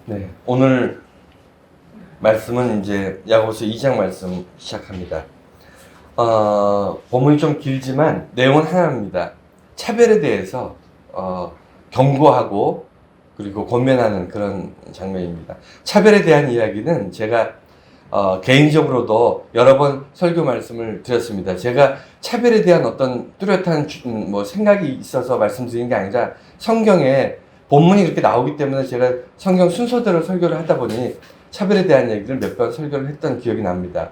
네, 오늘 말씀은 이제 야고보서 2장 말씀 시작합니다. 본문이 좀 길지만 내용은 하나입니다. 차별에 대해서 경고하고 그리고 권면하는 그런 장면입니다. 차별에 대한 이야기는 제가 개인적으로도 여러 번 설교 말씀을 드렸습니다. 제가 차별에 대한 어떤 뚜렷한 생각이 있어서 말씀드린 게 아니라 성경에 본문이 그렇게 나오기 때문에 제가 성경 순서대로 설교를 하다 보니 차별에 대한 얘기를 몇 번 설교를 했던 기억이 납니다.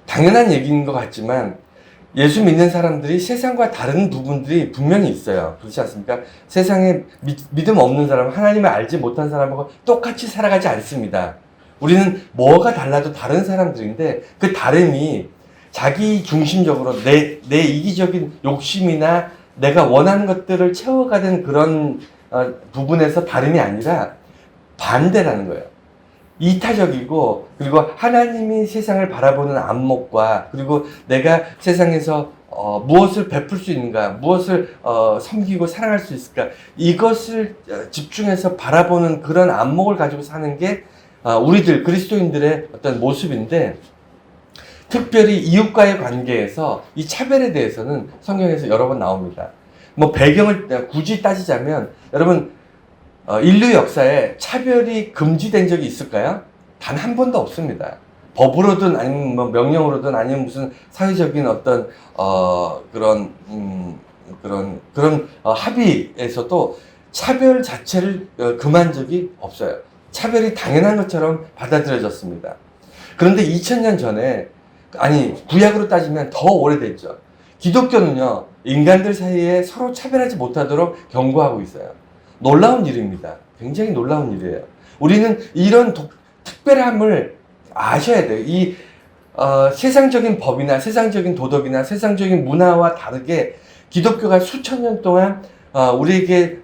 당연한 얘기인 것 같지만 예수 믿는 사람들이 세상과 다른 부분들이 분명히 있어요. 그렇지 않습니까? 세상에 믿음 없는 사람, 하나님을 알지 못한 사람하고 똑같이 살아가지 않습니다. 우리는 뭐가 달라도 다른 사람들인데 그 다름이 자기 중심적으로 내 이기적인 욕심이나 내가 원하는 것들을 채워가는 그런 부분에서 다름이 아니라 반대라는 거예요. 이타적이고, 그리고 하나님이 세상을 바라보는 안목과, 그리고 내가 세상에서 무엇을 베풀 수 있는가, 무엇을 섬기고 사랑할 수 있을까, 이것을 집중해서 바라보는 그런 안목을 가지고 사는 게 우리들 그리스도인들의 어떤 모습인데, 특별히 이웃과의 관계에서 이 차별에 대해서는 성경에서 여러 번 나옵니다. 뭐 배경을 굳이 따지자면, 여러분 인류 역사에 차별이 금지된 적이 있을까요? 단 한 번도 없습니다. 법으로든 아니면 뭐 명령으로든 아니면 무슨 사회적인 어떤 그런 합의에서도 차별 자체를 금한 적이 없어요. 차별이 당연한 것처럼 받아들여졌습니다. 그런데 2000년 전에, 아니 구약으로 따지면 더 오래됐죠. 기독교는요, 인간들 사이에 서로 차별하지 못하도록 경고하고 있어요. 놀라운 일입니다. 굉장히 놀라운 일이에요. 우리는 이런 특별함을 아셔야 돼요. 이 세상적인 법이나 세상적인 도덕이나 세상적인 문화와 다르게 기독교가 수천 년 동안 우리에게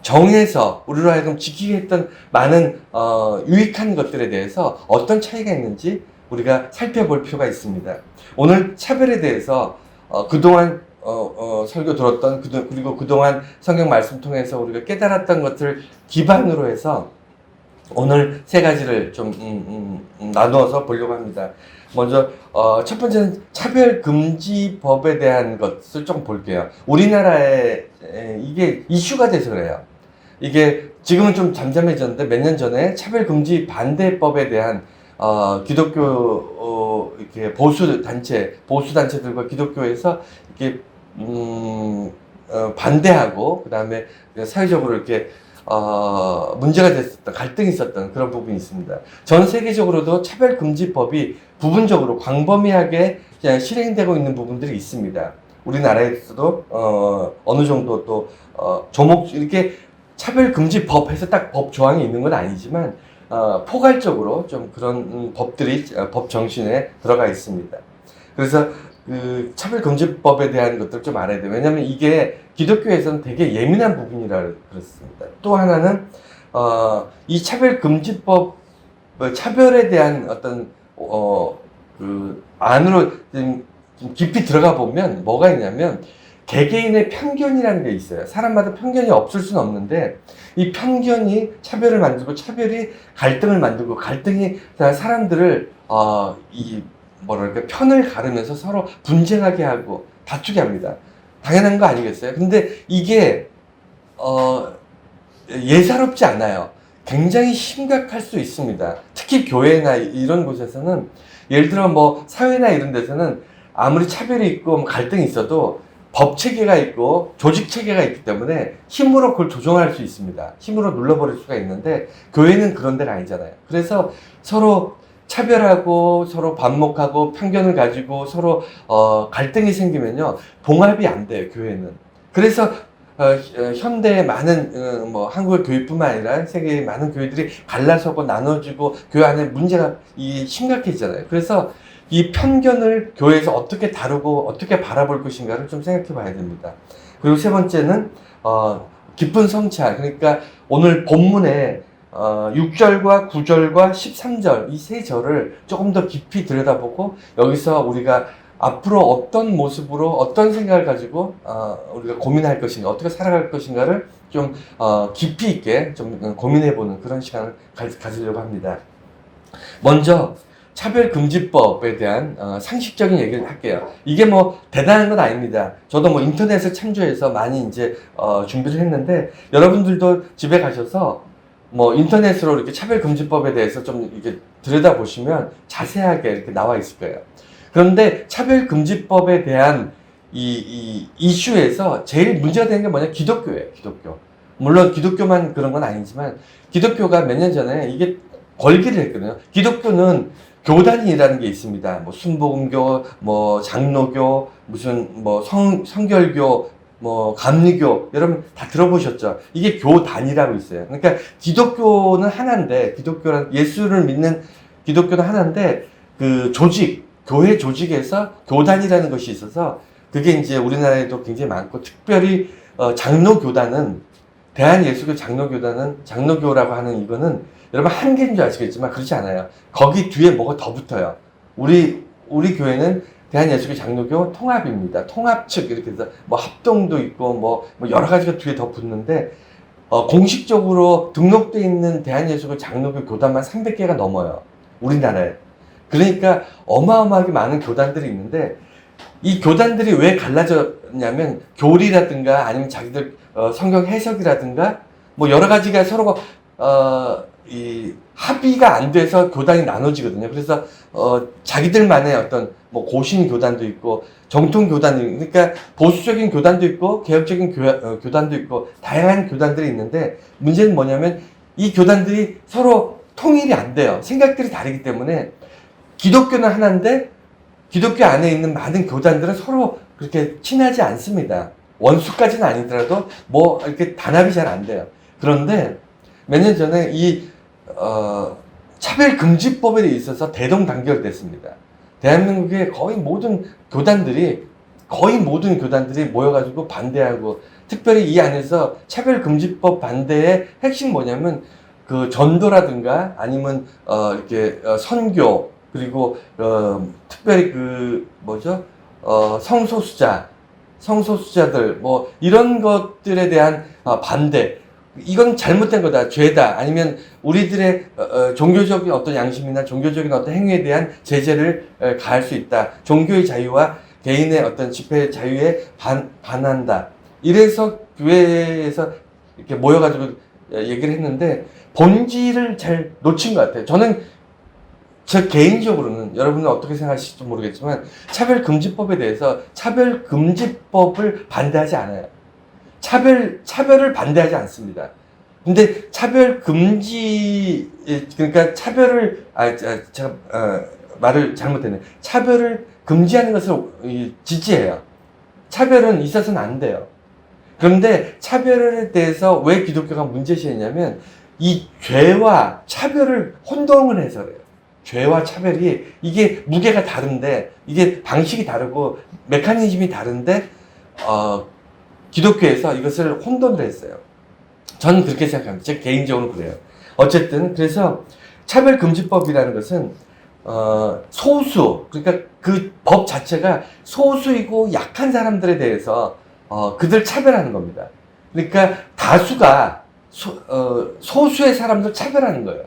정해서 우리로 하여금 지키게 했던 많은 유익한 것들에 대해서 어떤 차이가 있는지 우리가 살펴볼 필요가 있습니다. 오늘 차별에 대해서 그동안 설교 들었던, 그리고 그동안 성경 말씀 통해서 우리가 깨달았던 것을 기반으로 해서 오늘 세 가지를 좀 나누어서 보려고 합니다. 먼저 첫 번째는 차별금지법에 대한 것을 좀 볼게요. 우리나라에 이게 이슈가 돼서 그래요. 이게 지금은 좀 잠잠해졌는데 몇 년 전에 차별금지 반대법에 대한 기독교 이렇게 보수단체들과 기독교에서 이렇게 반대하고, 그 다음에 사회적으로 이렇게 문제가 됐었던, 갈등이 있었던 그런 부분이 있습니다. 전 세계적으로도 차별금지법이 부분적으로 광범위하게 실행되고 있는 부분들이 있습니다. 우리나라에서도 어느 정도 또 이렇게 차별금지법 해서 딱 법 조항이 있는 건 아니지만 포괄적으로 좀 그런 법들이 법 정신에 들어가 있습니다. 그래서 그 차별금지법에 대한 것들을 좀 알아야 돼요. 왜냐하면 이게 기독교에서는 되게 예민한 부분이라 그렇습니다. 또 하나는 이 차별금지법, 차별에 대한 어떤 그 안으로 좀 깊이 들어가 보면 뭐가 있냐면 개개인의 편견이라는 게 있어요. 사람마다 편견이 없을 수는 없는데 이 편견이 차별을 만들고, 차별이 갈등을 만들고, 갈등이 사람들을 편을 가르면서 서로 분쟁하게 하고 다투게 합니다. 당연한 거 아니겠어요? 근데 이게 예사롭지 않아요. 굉장히 심각할 수 있습니다. 특히 교회나 이런 곳에서는, 예를 들어 뭐 사회나 이런 데서는 아무리 차별이 있고 갈등이 있어도 법 체계가 있고 조직 체계가 있기 때문에 힘으로 그걸 조정할 수 있습니다. 힘으로 눌러버릴 수가 있는데 교회는 그런 데가 아니잖아요. 그래서 서로 차별하고 서로 반목하고 편견을 가지고 서로 갈등이 생기면요, 봉합이 안 돼요, 교회는. 그래서 현대의 많은 한국의 교회뿐만 아니라 세계의 많은 교회들이 갈라서고 나눠지고 교회 안에 문제가 심각해지잖아요. 그래서 이 편견을 교회에서 어떻게 다루고 어떻게 바라볼 것인가를 좀 생각해 봐야 됩니다. 그리고 세 번째는 깊은 성찰. 그러니까 오늘 본문에 6절과 9절과 13절 이 세 절을 조금 더 깊이 들여다보고 여기서 우리가 앞으로 어떤 모습으로 어떤 생각을 가지고 우리가 고민할 것인가, 어떻게 살아갈 것인가를 좀 깊이 있게 좀 고민해보는 그런 시간을 가지려고 합니다. 먼저 차별금지법에 대한 상식적인 얘기를 할게요. 이게 뭐 대단한 건 아닙니다. 저도 뭐 인터넷을 참조해서 많이 이제 준비를 했는데, 여러분들도 집에 가셔서 뭐 인터넷으로 이렇게 차별금지법에 대해서 좀 이렇게 들여다보시면 자세하게 이렇게 나와 있을 거예요. 그런데 차별금지법에 대한 이 이슈에서 제일 문제가 되는 게 뭐냐? 기독교예요, 기독교. 물론 기독교만 그런 건 아니지만, 기독교가 몇 년 전에 이게 걸기를 했거든요. 기독교는 교단이라는 게 있습니다. 뭐 순복음교, 뭐 장로교, 무슨 뭐 성결교, 뭐 감리교, 여러분 다 들어보셨죠? 이게 교단이라고 있어요. 그러니까 기독교는 하나인데, 기독교란 예수를 믿는 기독교는 하나인데, 그 조직, 교회 조직에서 교단이라는 것이 있어서, 그게 이제 우리나라에도 굉장히 많고, 특별히 장로교단은, 대한예수교 장로교단은, 장로교라고 하는 이거는 여러분 한 개인 줄 아시겠지만 그렇지 않아요. 거기 뒤에 뭐가 더 붙어요. 우리 교회는 대한예수교 장로교 통합입니다. 통합 측 이렇게 해서 뭐 합동도 있고 뭐 여러 가지가 뒤에 더 붙는데, 공식적으로 등록되어 있는 대한예수교 장로교 교단만 300개가 넘어요. 우리나라에. 그러니까 어마어마하게 많은 교단들이 있는데, 이 교단들이 왜 갈라졌냐면 교리라든가 아니면 자기들 성경 해석이라든가 뭐 여러 가지가 서로 이 합의가 안 돼서 교단이 나눠지거든요. 그래서 자기들만의 어떤 뭐 고신 교단도 있고 정통 교단도 있고, 그러니까 보수적인 교단도 있고 개혁적인 교단도 있고 다양한 교단들이 있는데, 문제는 뭐냐면 이 교단들이 서로 통일이 안 돼요. 생각들이 다르기 때문에. 기독교는 하나인데 기독교 안에 있는 많은 교단들은 서로 그렇게 친하지 않습니다. 원수까지는 아니더라도 뭐 이렇게 단합이 잘 안 돼요. 그런데 몇 년 전에 이 차별금지법에 있어서 대동단결됐습니다. 대한민국의 거의 모든 교단들이 모여가지고 반대하고, 특별히 이 안에서 차별금지법 반대의 핵심 뭐냐면 그 전도라든가 아니면 이렇게 선교, 그리고 특별히 그 뭐죠? 성소수자들 뭐 이런 것들에 대한 반대. 이건 잘못된 거다, 죄다, 아니면 우리들의 종교적인 어떤 양심이나 종교적인 어떤 행위에 대한 제재를 가할 수 있다. 종교의 자유와 개인의 어떤 집회 자유에 반한다. 이래서 교회에서 이렇게 모여가지고 얘기를 했는데, 본질을 잘 놓친 것 같아요. 저 개인적으로는, 여러분은 어떻게 생각하실지 모르겠지만, 차별금지법에 대해서 차별금지법을 반대하지 않아요. 차별을 반대하지 않습니다. 근데 그러니까 제가 말을 잘못했네. 차별을 금지하는 것을 지지해요. 차별은 있어서는 안 돼요. 그런데 차별에 대해서 왜 기독교가 문제시했냐면, 이 죄와 차별을 혼동을 해서 그래요. 죄와 차별이, 이게 무게가 다른데, 이게 방식이 다르고 메커니즘이 다른데 기독교에서 이것을 혼돈을 했어요. 저는 그렇게 생각합니다. 제 개인적으로 그래요. 어쨌든 그래서 차별금지법이라는 것은 소수, 그러니까 그 법 자체가 소수이고 약한 사람들에 대해서 그들 차별하는 겁니다. 그러니까 다수가 소수의 사람들 차별하는 거예요.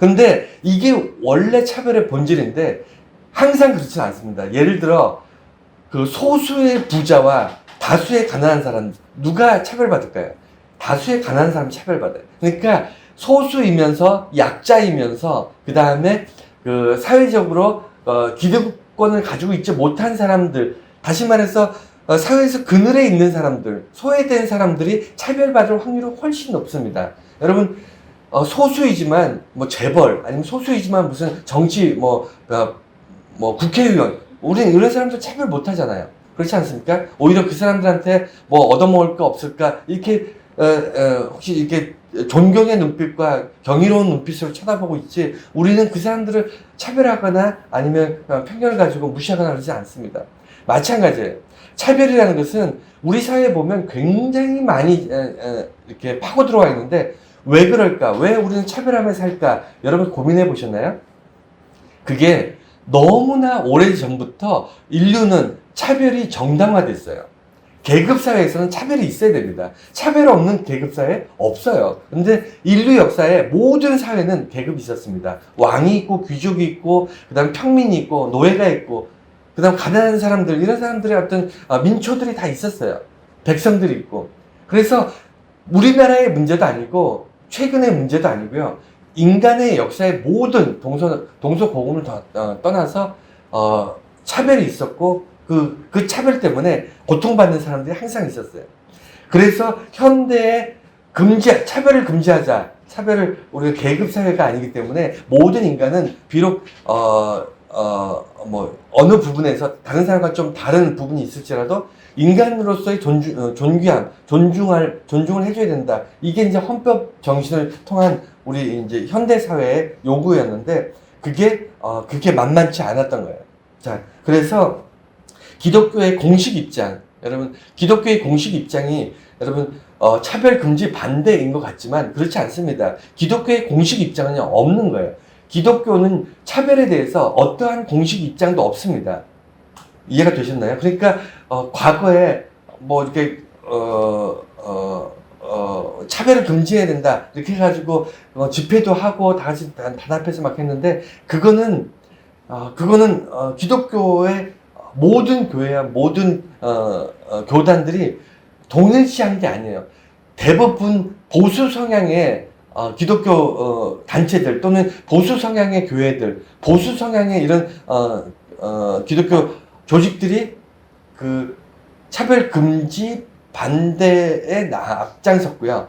근데 이게 원래 차별의 본질인데 항상 그렇지 않습니다. 예를 들어 그 소수의 부자와 다수의 가난한 사람, 누가 차별받을까요? 다수의 가난한 사람이 차별받아요. 그러니까 소수이면서 약자이면서 그 다음에 그 사회적으로 기득권을 가지고 있지 못한 사람들, 다시 말해서 사회에서 그늘에 있는 사람들, 소외된 사람들이 차별받을 확률은 훨씬 높습니다. 여러분, 소수이지만 뭐 재벌, 아니면 소수이지만 무슨 정치 뭐 국회의원, 우리는 이런 사람들 차별 못 하잖아요. 그렇지 않습니까? 오히려 그 사람들한테 뭐 얻어먹을 거 없을까, 이렇게 혹시 이렇게 존경의 눈빛과 경이로운 눈빛으로 쳐다보고 있지, 우리는 그 사람들을 차별하거나 아니면 편견을 가지고 무시하거나 그러지 않습니다. 마찬가지예요. 차별이라는 것은 우리 사회에 보면 굉장히 많이 이렇게 파고 들어와 있는데, 왜 그럴까? 왜 우리는 차별하며 살까? 여러분 고민해 보셨나요? 그게 너무나 오래전부터 인류는 차별이 정당화됐어요. 계급 사회에서는 차별이 있어야 됩니다. 차별 없는 계급 사회 없어요. 근데 인류 역사에 모든 사회는 계급이 있었습니다. 왕이 있고 귀족이 있고 그다음 평민이 있고 노예가 있고 그다음 가난한 사람들 이런 사람들의 어떤 민초들이 다 있었어요. 백성들이 있고. 그래서 우리나라의 문제도 아니고 최근의 문제도 아니고요. 인간의 역사의 모든 동서고금을 떠나서 차별이 있었고 그 차별 때문에 고통받는 사람들이 항상 있었어요. 그래서 현대의 차별을 금지하자. 차별을 우리가 계급 사회가 아니기 때문에 모든 인간은 비록 어느 부분에서 다른 사람과 좀 다른 부분이 있을지라도 인간으로서의 존중을 해줘야 된다. 이게 이제 헌법 정신을 통한 우리 이제 현대 사회의 요구였는데 그게 만만치 않았던 거예요. 자, 그래서 기독교의 공식 입장, 여러분, 기독교의 공식 입장이 여러분 차별 금지 반대인 것 같지만 그렇지 않습니다. 기독교의 공식 입장은 없는 거예요. 기독교는 차별에 대해서 어떠한 공식 입장도 없습니다. 이해가 되셨나요? 그러니까 과거에 뭐 이렇게 차별을 금지해야 된다 이렇게 해가지고 집회도 하고 다 같이 단합해서 막 했는데 그거는 기독교의 모든 교회와 모든 교단들이 동일시한 게 아니에요. 대부분 보수 성향의 기독교 단체들 또는 보수 성향의 교회들, 보수 성향의 이런 기독교 조직들이 그 차별 금지 반대에 앞장섰고요.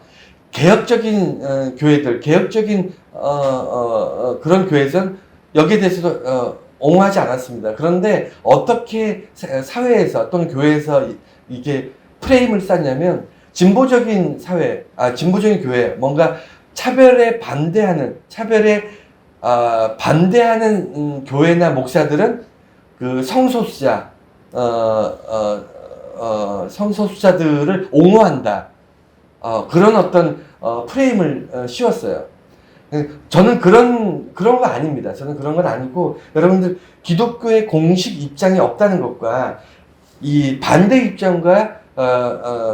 개혁적인 교회들, 개혁적인 그런 교회에서는 여기에 대해서도 옹호하지 않았습니다. 그런데 어떻게 사회에서 또는 교회에서 이게 프레임을 쌌냐면 진보적인 진보적인 교회, 뭔가 차별에 반대하는 교회나 목사들은 그 성소수자들을 옹호한다. 그런 어떤 프레임을 씌웠어요. 저는 그런 거 아닙니다. 저는 그런 건 아니고, 여러분들 기독교의 공식 입장이 없다는 것과 이 반대 입장과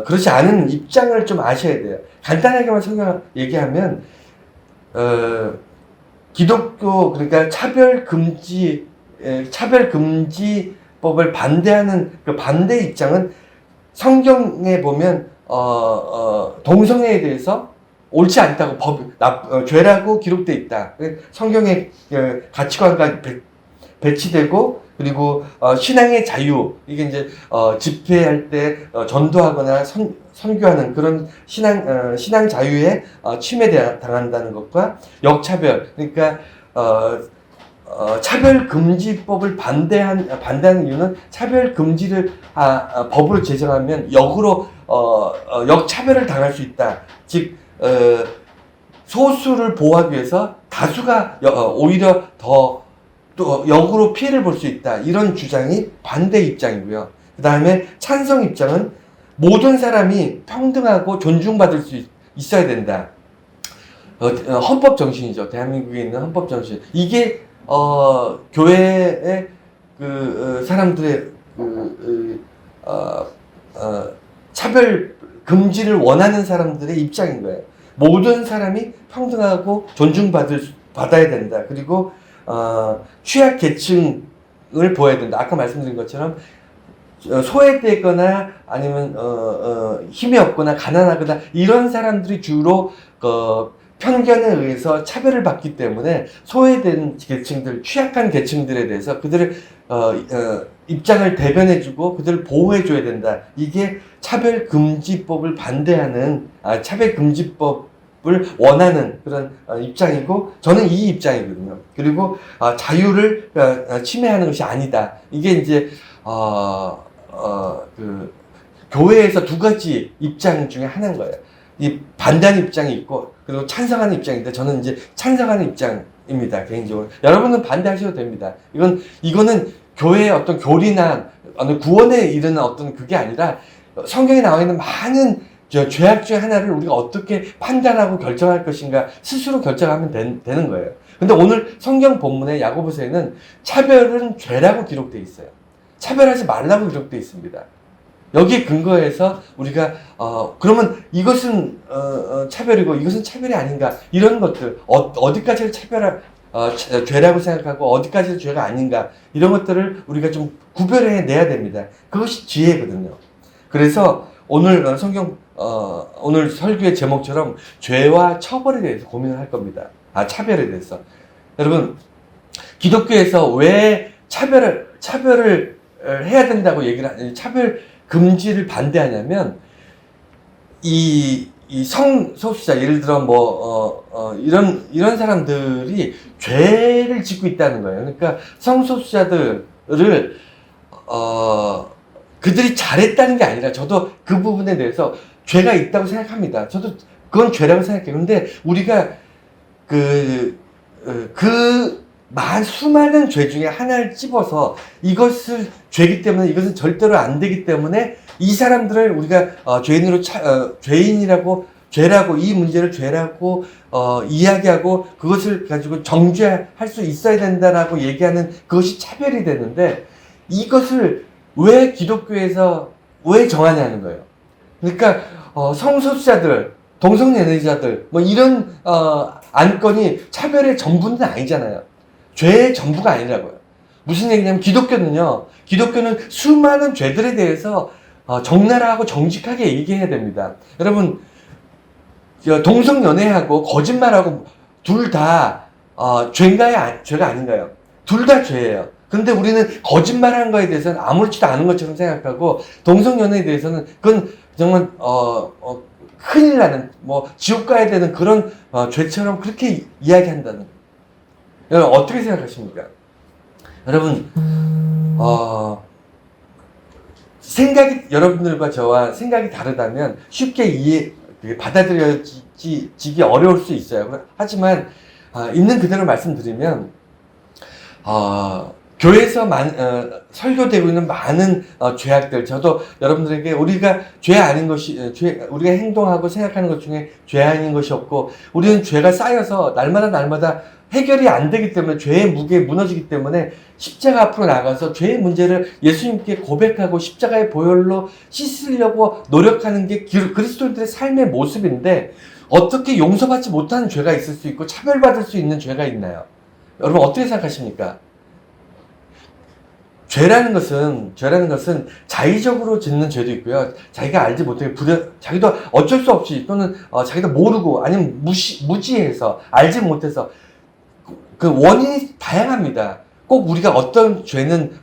그렇지 않은 입장을 좀 아셔야 돼요. 간단하게만 얘기하면 기독교, 그러니까 차별금지법을 반대하는 그 반대 입장은 성경에 보면 동성애에 대해서 옳지 않다고 죄라고 기록되어 있다. 성경의 가치관과 배치되고, 그리고 신앙의 자유, 이게 이제 집회할 때 전도하거나 선교하는 그런 신앙 자유에 침해당한다는 것과 역차별, 그러니까 차별금지법을 반대하는 이유는 차별금지를 법으로 제정하면 역으로 역차별을 당할 수 있다. 즉 소수를 보호하기 위해서 다수가 오히려 더 또 역으로 피해를 볼 수 있다. 이런 주장이 반대 입장이고요. 그 다음에 찬성 입장은 모든 사람이 평등하고 존중받을 수 있어야 된다. 헌법 정신이죠. 대한민국에 있는 헌법 정신. 이게 교회의 사람들의 차별 금지를 원하는 사람들의 입장인 거예요. 모든 사람이 평등하고 받아야 된다. 그리고 취약 계층을 보호해야 된다. 아까 말씀드린 것처럼 소외되거나 아니면 힘이 없거나 가난하거나 이런 사람들이 주로 편견에 의해서 차별을 받기 때문에 소외된 계층들, 취약한 계층들에 대해서 그들의 입장을 대변해주고 그들을 보호해줘야 된다. 이게 차별금지법을 반대하는 차별금지법을 원하는 그런 입장이고, 저는 이 입장이거든요. 그리고 자유를 침해하는 것이 아니다. 이게 이제 교회에서 두 가지 입장 중에 하나인 거예요. 이 반대하는 입장이 있고, 그리고 찬성하는 입장인데, 저는 이제 찬성하는 입장입니다, 개인적으로. 여러분은 반대하셔도 됩니다. 이거는 교회의 어떤 교리나 어느 구원에 이르는 어떤 그게 아니라, 성경에 나와 있는 많은 죄악 중에 하나를 우리가 어떻게 판단하고 결정할 것인가 스스로 결정하면 되는 거예요. 근데 오늘 성경 본문의 야고보서에는 차별은 죄라고 기록되어 있어요. 차별하지 말라고 기록되어 있습니다. 여기에 근거해서 우리가 그러면 이것은 차별이고 이것은 차별이 아닌가 이런 것들 어디까지를 죄라고 생각하고 어디까지는 죄가 아닌가 이런 것들을 우리가 좀 구별해 내야 됩니다. 그것이 지혜거든요. 그래서 오늘 오늘 설교의 제목처럼 죄와 처벌에 대해서 고민을 할 겁니다. 차별에 대해서. 여러분, 기독교에서 왜 차별을 해야 된다고 차별 금지를 반대하냐면, 이 성소수자, 예를 들어 이런 사람들이 죄를 짓고 있다는 거예요. 그러니까 성소수자들을, 그들이 잘했다는 게 아니라 저도 그 부분에 대해서 죄가 있다고 생각합니다. 저도 그건 죄라고 생각해요. 근데 우리가 수많은 죄 중에 하나를 찝어서 이것을 죄이기 때문에 이것은 절대로 안 되기 때문에 이 사람들을 우리가 죄라고 이 문제를 죄라고 이야기하고 그것을 가지고 정죄할 수 있어야 된다라고 얘기하는 그것이 차별이 되는데 이것을 왜 기독교에서 왜 정하냐는 거예요. 그러니까 성소수자들, 동성연애자들 이런 안건이 차별의 전부는 아니잖아요. 죄의 전부가 아니라고요. 무슨 얘기냐면 기독교는 수많은 죄들에 대해서 적나라하고 정직하게 얘기해야 됩니다. 여러분, 동성연애하고 거짓말하고 둘 다 죄인가요? 죄가 아닌가요? 둘 다 죄예요. 근데 우리는 거짓말한 거에 대해서는 아무렇지도 않은 것처럼 생각하고 동성연애에 대해서는 그건 정말 큰일 나는 지옥 가야 되는 그런 죄처럼 그렇게 이야기한다는 거예요. 여러분 어떻게 생각하십니까? 여러분 여러분들과 저와 생각이 다르다면 쉽게 받아들여지기 어려울 수 있어요. 하지만 있는 그대로 말씀드리면 교회에서 설교되고 있는 많은 죄악들, 저도 여러분들에게 우리가 죄 아닌 것이 우리가 행동하고 생각하는 것 중에 죄 아닌 것이 없고 우리는 죄가 쌓여서 날마다 해결이 안 되기 때문에 죄의 무게에 무너지기 때문에 십자가 앞으로 나가서 죄의 문제를 예수님께 고백하고 십자가의 보혈로 씻으려고 노력하는 게 그리스도인들의 삶의 모습인데 어떻게 용서받지 못하는 죄가 있을 수 있고 차별받을 수 있는 죄가 있나요? 여러분 어떻게 생각하십니까? 죄라는 것은 자의적으로 짓는 죄도 있고요. 자기가 알지 못하게 자기도 어쩔 수 없이 또는 자기도 모르고 아니면 무지해서 알지 못해서 그 원인이 다양합니다. 꼭 우리가 어떤 죄는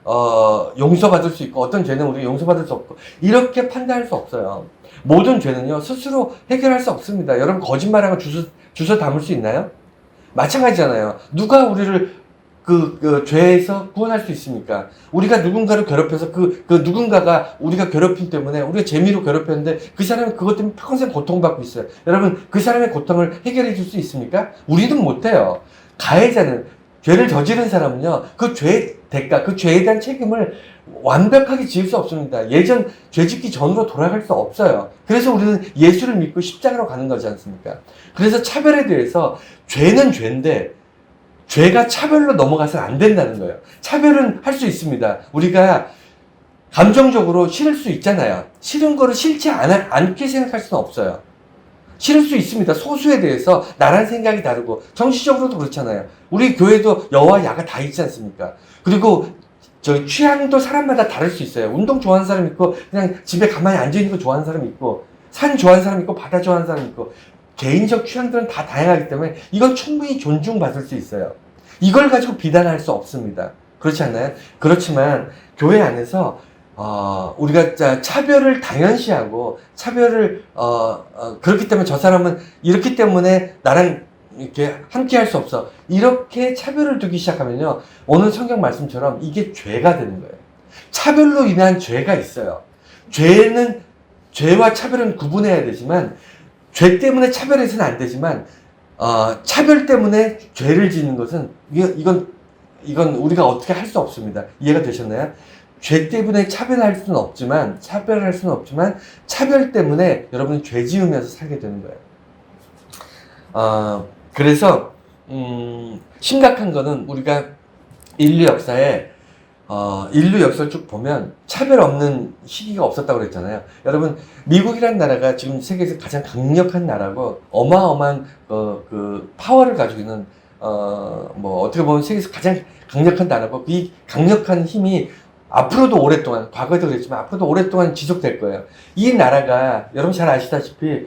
용서받을 수 있고 어떤 죄는 우리가 용서받을 수 없고 이렇게 판단할 수 없어요. 모든 죄는요 스스로 해결할 수 없습니다. 여러분 거짓말하고 주워 담을 수 있나요? 마찬가지잖아요. 누가 우리를 그 죄에서 구원할 수 있습니까? 우리가 누군가를 괴롭혀서 그 누군가가 우리가 괴롭힘 때문에 우리가 재미로 괴롭혔는데 그 사람은 그것 때문에 평생 고통받고 있어요. 여러분 그 사람의 고통을 해결해 줄 수 있습니까? 우리는 못해요. 가해자는 죄를 저지른 사람은요 그 죄의 대가, 그 죄에 대한 책임을 완벽하게 지을 수 없습니다. 예전 죄 짓기 전으로 돌아갈 수 없어요. 그래서 우리는 예수를 믿고 십자가로 가는 거지 않습니까? 그래서 차별에 대해서 죄는 죄인데 죄가 차별로 넘어가서는 안 된다는 거예요. 차별은 할 수 있습니다. 우리가 감정적으로 싫을 수 있잖아요. 싫은 거를 싫지 않게 생각할 수는 없어요. 싫을 수 있습니다. 소수에 대해서 나란 생각이 다르고 정치적으로도 그렇잖아요. 우리 교회도 여와 야가 다 있지 않습니까? 그리고 취향도 사람마다 다를 수 있어요. 운동 좋아하는 사람 있고 그냥 집에 가만히 앉아있는 거 좋아하는 사람 있고 산 좋아하는 사람 있고 바다 좋아하는 사람 있고 개인적 취향들은 다 다양하기 때문에 이건 충분히 존중받을 수 있어요. 이걸 가지고 비난할 수 없습니다. 그렇지 않나요? 그렇지만 교회 안에서 우리가 차별을 당연시하고 차별을 그렇기 때문에 저 사람은 이렇기 때문에 나랑 이렇게 함께 할 수 없어. 이렇게 차별을 두기 시작하면요. 오늘 성경 말씀처럼 이게 죄가 되는 거예요. 차별로 인한 죄가 있어요. 죄와 차별은 구분해야 되지만 죄 때문에 차별해서는 안 되지만 차별 때문에 죄를 짓는 것은 이건 우리가 어떻게 할 수 없습니다. 이해가 되셨나요? 죄 때문에 차별할 수는 없지만 차별 때문에 여러분이 죄 지으면서 살게 되는 거예요. 그래서 심각한 거는 우리가 인류 역사에 인류 역사를 쭉 보면 차별 없는 시기가 없었다고 그랬잖아요. 여러분, 미국이라는 나라가 지금 세계에서 가장 강력한 나라고 어마어마한 그 파워를 가지고 있는 뭐 어떻게 보면 세계에서 가장 강력한 나라고, 이 강력한 힘이 앞으로도 오랫동안, 과거에도 그랬지만 앞으로도 오랫동안 지속될 거예요. 이 나라가 여러분 잘 아시다시피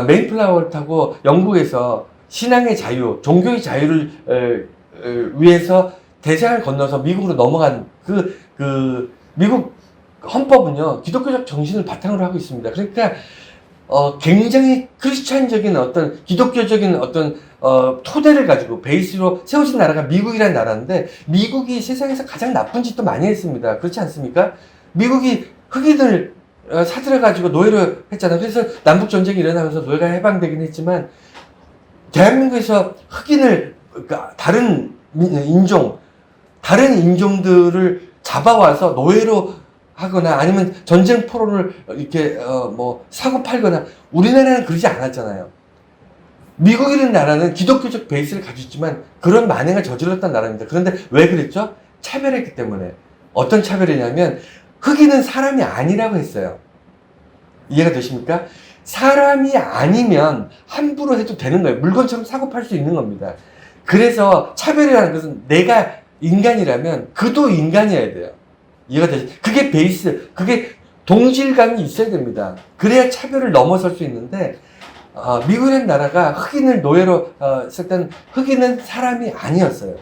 메이플라워를 타고 영국에서 신앙의 자유, 종교의 자유를 위해서 대장을 건너서 미국으로 넘어간 미국 헌법은요, 기독교적 정신을 바탕으로 하고 있습니다. 그러니까, 굉장히 크리스찬적인 어떤, 기독교적인 어떤, 토대를 가지고 베이스로 세워진 나라가 미국이라는 나라인데, 미국이 세상에서 가장 나쁜 짓도 많이 했습니다. 그렇지 않습니까? 미국이 흑인을 사들여가지고 노예로 했잖아요. 그래서 남북전쟁이 일어나면서 노예가 해방되긴 했지만, 대한민국에서 흑인을, 그러니까 다른 인종들을 잡아와서 노예로 하거나 아니면 전쟁 포로를 이렇게 사고 팔거나, 우리나라는 그러지 않았잖아요. 미국이라는 나라는 기독교적 베이스를 가지고 있지만 그런 만행을 저질렀던 나라입니다. 그런데 왜 그랬죠? 차별했기 때문에. 어떤 차별이냐면 흑인은 사람이 아니라고 했어요. 이해가 되십니까? 사람이 아니면 함부로 해도 되는 거예요. 물건처럼 사고 팔 수 있는 겁니다. 그래서 차별이라는 것은 내가 인간이라면 그도 인간이어야 돼요. 이해가 되죠? 그게 베이스, 그게 동질감이 있어야 됩니다. 그래야 차별을 넘어설 수 있는데, 미국이라는 나라가 흑인을 노예로 썼던, 흑인은 사람이 아니었어요.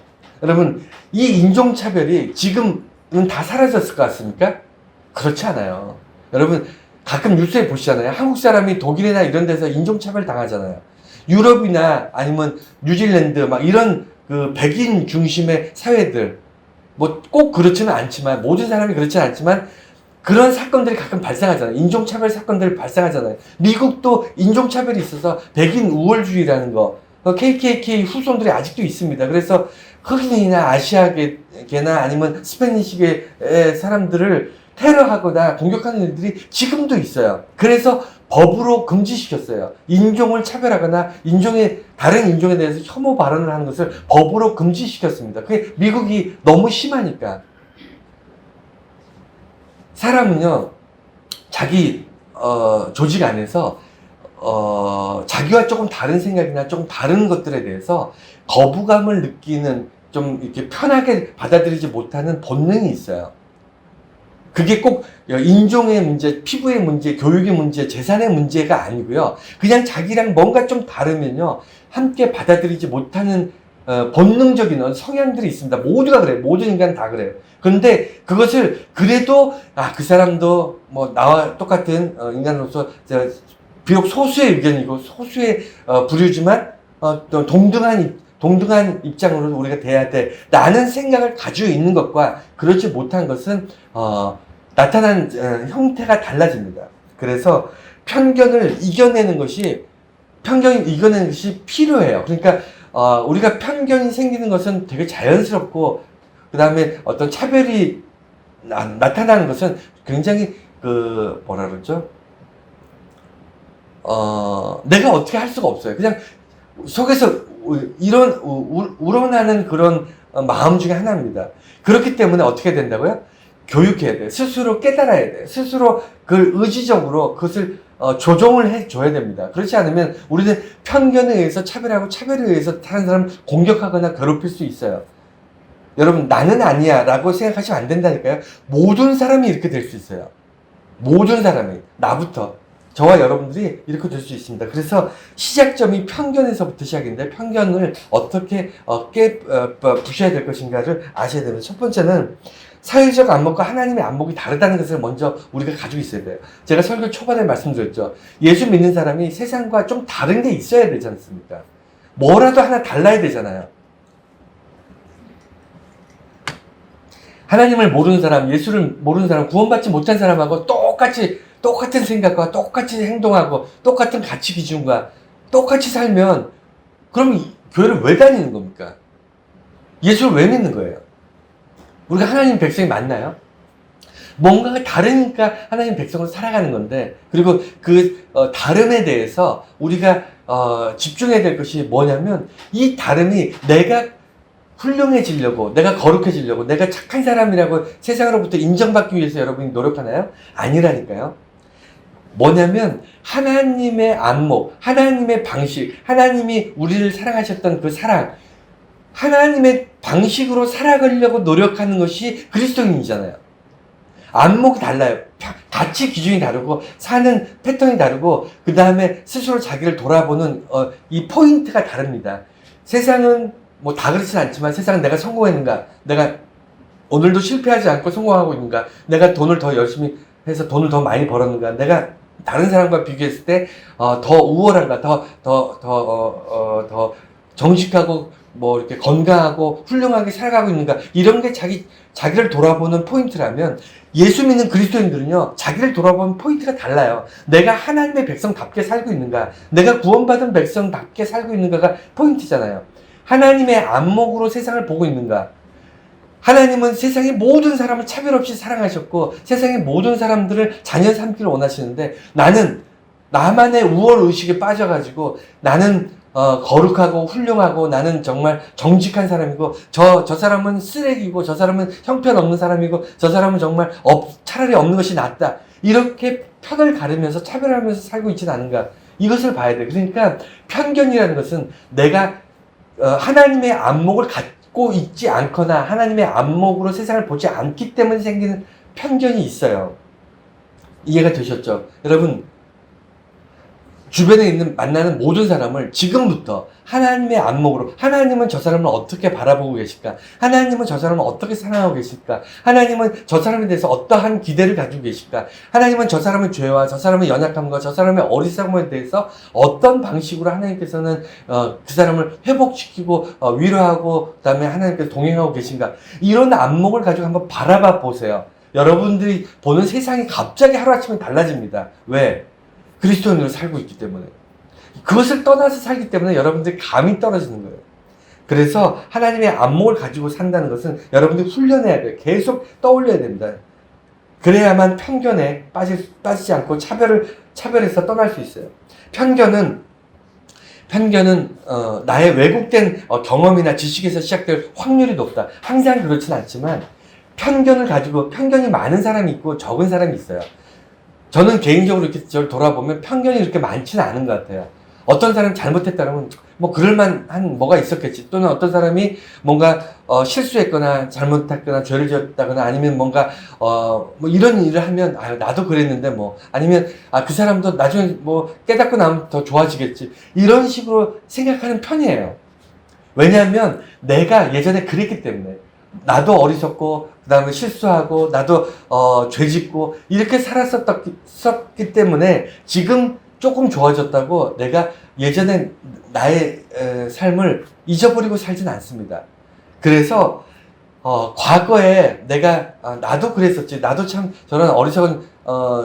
여러분, 이 인종차별이 지금은 다 사라졌을 것 같습니까? 그렇지 않아요. 여러분, 가끔 뉴스에 보시잖아요. 한국 사람이 독일이나 이런 데서 인종차별 당하잖아요. 유럽이나 아니면 뉴질랜드 막 이런 그 백인 중심의 사회들, 뭐 꼭 그렇지는 않지만, 모든 사람이 그렇지는 않지만 그런 사건들이 가끔 발생하잖아요. 인종차별 사건들이 발생하잖아요. 미국도 인종차별이 있어서 백인 우월주의라는 거, KKK 후손들이 아직도 있습니다. 그래서 흑인이나 아시아계나 아니면 스페니시계의 사람들을 테러하거나 공격하는 일들이 지금도 있어요. 그래서 법으로 금지시켰어요. 인종을 차별하거나 다른 인종에 대해서 혐오 발언을 하는 것을 법으로 금지시켰습니다. 그게 미국이 너무 심하니까. 사람은요, 자기 조직 안에서 자기와 조금 다른 생각이나 조금 다른 것들에 대해서 거부감을 느끼는, 좀 이렇게 편하게 받아들이지 못하는 본능이 있어요. 그게 꼭 인종의 문제, 피부의 문제, 교육의 문제, 재산의 문제가 아니고요. 그냥 자기랑 뭔가 좀 다르면요, 함께 받아들이지 못하는 본능적인 성향들이 있습니다. 모두가 그래요. 모든 인간은 다 그래요. 그런데 그것을 그래도 그 사람도 뭐 나와 똑같은 인간으로서 비록 소수의 의견이고 소수의 부류지만 또 동등한 입장으로 우리가 돼야 돼 라는 생각을 가지고 있는 것과 그렇지 못한 것은 나타난 형태가 달라집니다. 그래서 편견을 이겨내는 것이 필요해요. 그러니까 우리가 편견이 생기는 것은 되게 자연스럽고, 그 다음에 어떤 차별이 나타나는 것은 굉장히 뭐라 그러죠? 내가 어떻게 할 수가 없어요. 그냥 속에서 우러나는 그런 마음 중에 하나입니다. 그렇기 때문에 어떻게 된다고요? 교육해야 돼. 스스로 깨달아야 돼. 스스로 의지적으로 그것을 조정을 해줘야 됩니다. 그렇지 않으면 우리는 편견에 의해서 차별하고 차별에 의해서 다른 사람을 공격하거나 괴롭힐 수 있어요. 여러분, 나는 아니야 라고 생각하시면 안 된다니까요. 모든 사람이 이렇게 될 수 있어요. 모든 사람이. 나부터. 저와 여러분들이 이렇게 될 수 있습니다. 그래서 시작점이 편견에서부터 시작인데, 편견을 어떻게 부셔야 될 것인가를 아셔야 됩니다. 첫 번째는 사회적 안목과 하나님의 안목이 다르다는 것을 먼저 우리가 가지고 있어야 돼요. 제가 설교 초반에 말씀드렸죠. 예수 믿는 사람이 세상과 좀 다른 게 있어야 되지 않습니까? 뭐라도 하나 달라야 되잖아요. 하나님을 모르는 사람, 예수를 모르는 사람, 구원받지 못한 사람하고 똑같은 생각과 똑같이 행동하고 똑같은 가치 기준과 똑같이 살면 그럼 교회를 왜 다니는 겁니까? 예수를 왜 믿는 거예요? 우리가 하나님 백성이 맞나요? 뭔가가 다르니까 하나님 백성으로 살아가는 건데, 그리고 다름에 대해서 우리가 집중해야 될 것이 뭐냐면, 이 다름이 내가 훌륭해지려고, 내가 거룩해지려고, 내가 착한 사람이라고 세상으로부터 인정받기 위해서 여러분이 노력하나요? 아니라니까요. 뭐냐면 하나님의 안목, 하나님의 방식, 하나님이 우리를 사랑하셨던 그 사랑, 하나님의 방식으로 살아가려고 노력하는 것이 그리스도인이잖아요. 안목이 달라요. 가치 기준이 다르고 사는 패턴이 다르고 그 다음에 스스로 자기를 돌아보는 이 포인트가 다릅니다. 세상은 뭐 다 그렇진 않지만 세상은 내가 성공했는가, 내가 오늘도 실패하지 않고 성공하고 있는가, 내가 돈을 더 열심히 해서 돈을 더 많이 벌었는가, 내가 다른 사람과 비교했을 때 더 우월한가, 더 정직하고 뭐 이렇게 건강하고 훌륭하게 살아가고 있는가, 이런 게 자기를 돌아보는 포인트라면, 예수 믿는 그리스도인들은요, 자기를 돌아보는 포인트가 달라요. 내가 하나님의 백성답게 살고 있는가, 내가 구원받은 백성답게 살고 있는가가 포인트잖아요. 하나님의 안목으로 세상을 보고 있는가. 하나님은 세상의 모든 사람을 차별 없이 사랑하셨고 세상의 모든 사람들을 자녀 삼기를 원하시는데, 나는 나만의 우월 의식에 빠져가지고 나는 거룩하고 훌륭하고 나는 정말 정직한 사람이고 저 사람은 쓰레기고 저 사람은 형편없는 사람이고 저 사람은 정말 차라리 없는 것이 낫다, 이렇게 편을 가르면서 차별하면서 살고 있지는 않은가, 이것을 봐야 돼. 그러니까 편견이라는 것은 내가 하나님의 안목을 갖고 있지 않거나 하나님의 안목으로 세상을 보지 않기 때문에 생기는 편견이 있어요. 이해가 되셨죠? 여러분, 주변에 만나는 모든 사람을 지금부터 하나님의 안목으로, 하나님은 저 사람을 어떻게 바라보고 계실까? 하나님은 저 사람을 어떻게 사랑하고 계실까? 하나님은 저 사람에 대해서 어떠한 기대를 가지고 계실까? 하나님은 저 사람의 죄와 저 사람의 연약함과 저 사람의 어리석음에 대해서 어떤 방식으로 하나님께서는 그 사람을 회복시키고 위로하고 그 다음에 하나님께서 동행하고 계신가? 이런 안목을 가지고 한번 바라봐 보세요. 여러분들이 보는 세상이 갑자기 하루아침에 달라집니다. 왜? 그리스도인으로 살고 있기 때문에. 그것을 떠나서 살기 때문에 여러분들이 감이 떨어지는 거예요. 그래서 하나님의 안목을 가지고 산다는 것은 여러분들이 훈련해야 돼요. 계속 떠올려야 됩니다. 그래야만 편견에 빠지지 않고 차별에서 떠날 수 있어요. 편견은 나의 왜곡된 경험이나 지식에서 시작될 확률이 높다. 항상 그렇진 않지만 편견이 많은 사람이 있고 적은 사람이 있어요. 저는 개인적으로 이렇게 저를 돌아보면 편견이 그렇게 많지는 않은 것 같아요. 어떤 사람이 잘못했다면 뭐 그럴만한 뭐가 있었겠지. 또는 어떤 사람이 뭔가 실수했거나 잘못했거나 죄를 지었다거나 아니면 뭔가 뭐 이런 일을 하면 나도 그랬는데 뭐 아니면 그 사람도 나중에 뭐 깨닫고 나면 더 좋아지겠지. 이런 식으로 생각하는 편이에요. 왜냐하면 내가 예전에 그랬기 때문에. 나도 어리석고 그 다음에 실수하고 나도 죄짓고 이렇게 살았었기 때문에 지금 조금 좋아졌다고 내가 예전에 나의 삶을 잊어버리고 살진 않습니다. 그래서 과거에 내가 나도 그랬었지, 나도 참 저런 어리석은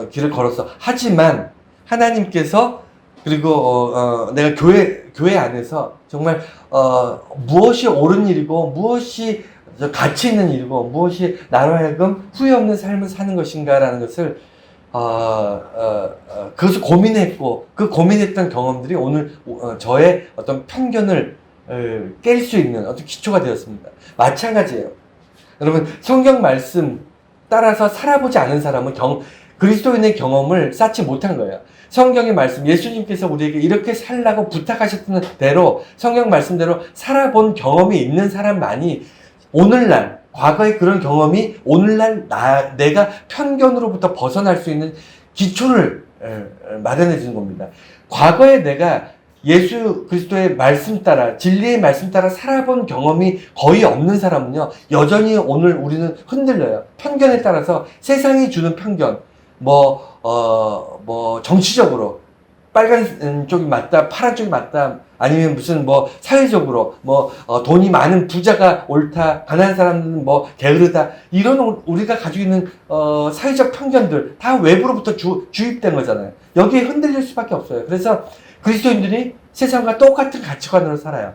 길을 걸었어. 하지만 하나님께서 그리고 내가 교회 안에서 정말 무엇이 옳은 일이고 무엇이 가치 있는 일이고 무엇이 나로 하여금 후회 없는 삶을 사는 것인가라는 것을 그것을 고민했고 그 고민했던 경험들이 오늘 저의 어떤 편견을 깰 수 있는 어떤 기초가 되었습니다. 마찬가지예요. 여러분, 성경 말씀 따라서 살아보지 않은 사람은 그리스도인의 경험을 쌓지 못한 거예요. 성경의 말씀, 예수님께서 우리에게 이렇게 살라고 부탁하셨던 대로 성경 말씀대로 살아본 경험이 있는 사람만이 오늘날, 과거의 그런 경험이 오늘날 내가 편견으로부터 벗어날 수 있는 기초를 마련해 주는 겁니다. 과거에 내가 예수 그리스도의 말씀 따라, 진리의 말씀 따라 살아본 경험이 거의 없는 사람은요, 여전히 오늘 우리는 흔들려요. 편견에 따라서 세상이 주는 편견, 정치적으로 빨간 쪽이 맞다, 파란 쪽이 맞다, 아니면 무슨 사회적으로 돈이 많은 부자가 옳다, 가난한 사람은 게으르다, 이런 우리가 가지고 있는 사회적 편견들 다 외부로부터 주입된 거잖아요. 여기에 흔들릴 수밖에 없어요. 그래서 그리스도인들이 세상과 똑같은 가치관으로 살아요.